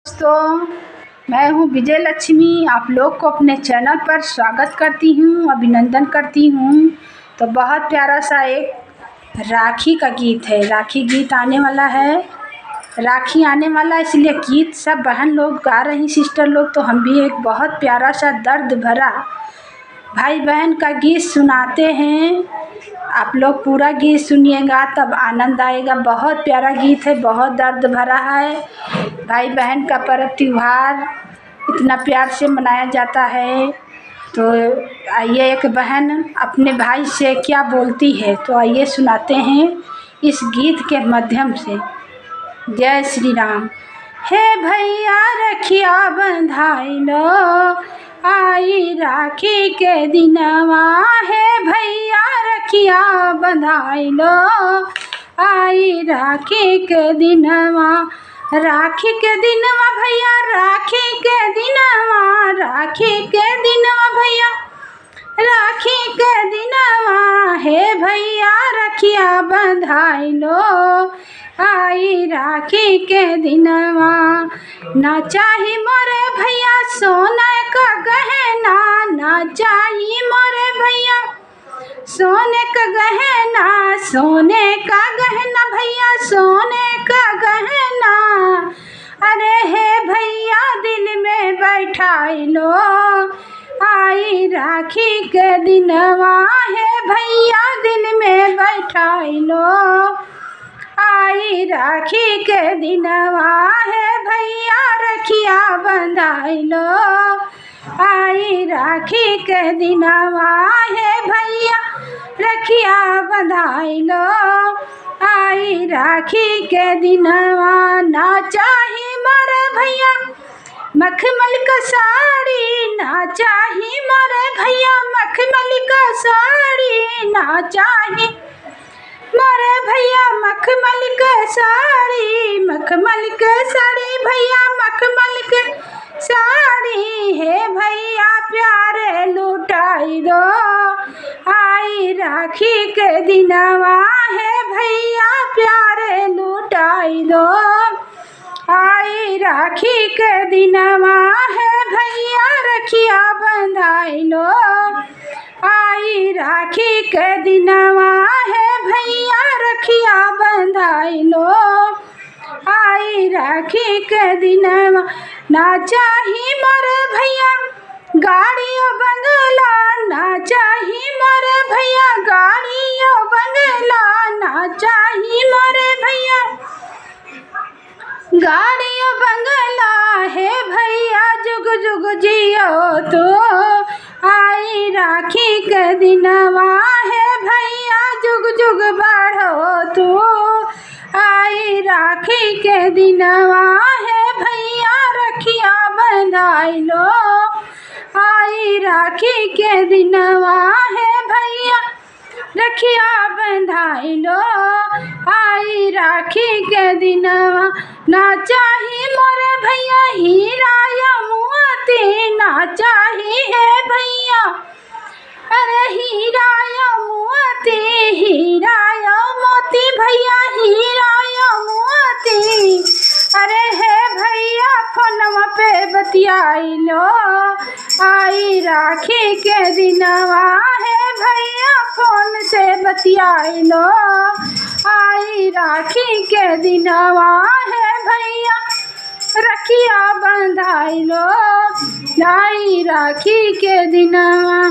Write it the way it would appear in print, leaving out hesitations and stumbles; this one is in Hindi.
दोस्तों, मैं हूँ विजय लक्ष्मी। आप लोग को अपने चैनल पर स्वागत करती हूँ, अभिनंदन करती हूँ। तो बहुत प्यारा सा एक राखी का गीत है। राखी गीत आने वाला है, राखी आने वाला, इसलिए गीत सब बहन लोग गा रही, सिस्टर लोग। तो हम भी एक बहुत प्यारा सा दर्द भरा भाई बहन का गीत सुनाते हैं। आप लोग पूरा गीत सुनिएगा तब आनंद आएगा। बहुत प्यारा गीत है, बहुत दर्द भरा है। भाई बहन का पर्व त्योहार इतना प्यार से मनाया जाता है। तो आइए, एक बहन अपने भाई से क्या बोलती है, तो आइए सुनाते हैं इस गीत के माध्यम से। जय श्री राम। हे भैया रखिया बंधाइलो, आई राखी के दिनवा। हे भैया रखिया बंधाइलो, आई राखी के दिनवा। राखी के दिनवा भैया, राखी के दिनवा, राखी के दिनवा भैया, राखी के दिनवा। हे भैया रखिया बंधाइलो, आई राखी के दिनवा। ना चाही मोरे भैया सोने का गहना, ना चाही मोरे भैया सोने का गहना, सोने का गहना भैया, सोने का गहना। अरे हे भैया दिल में बैठाइलो, आई राखी के दिनवा। हे भैया दिल में बैठाइलो, आई राखी के दिनवा। हे भैया रखिया बंधाइलो, आई राखी के दिनवा। हे भैया रखिया बंधाइलो, आई राखी के दिनवा। ना चाही मोरे भैया मखमल का साड़ी, ना चाही मोरे भैया मखमल का साड़ी, ना चाही मोरे भैया मखमल के साड़ी, मखमल के साड़ी भैया, मखमल के साड़ी। हे भैया प्यारे लुटाई दो, आई राखी के दिनवा। हे भैया प्यारे लुटाई दो, आई राखी के दिनवा। हे भैया रखिया बंधाइलो, आई राखी के दिनवा। हे भैया रखिया बंधाइलो, आई राखी के दिनवा। ना चाही मोरे भैया गाड़ियों बंगला, ना चाही मोरे भैया गाड़ियों बंगला, ना चाही मोरे भैया गाड़ियों बंगला। हे भैया जुग जुग जियो तो, आई राखी के दिनवा। हे भैया जुग जुग बढ़ो तो, आई राखी के दिनवा। हे भैया रखिया बंधाइलो, आई राखी के दिनवा। हे भैया रखिया बंधाइलो, आई राखी के दिनवा। ना चाही मोरे भैया हीरा या मोती, ना चाही है भैया अरे हीरा या मोती, हीरा या मोती भैया, हीरा या मोती। अरे हे भैया फोनवा पे बतियाइलो, आई राखी के दिनवा। हे भैया फोन से बतियाइलो, आई राखी के दिनवा। हे भैया रखिया बंधाइलो, आई राखी के दिनवा।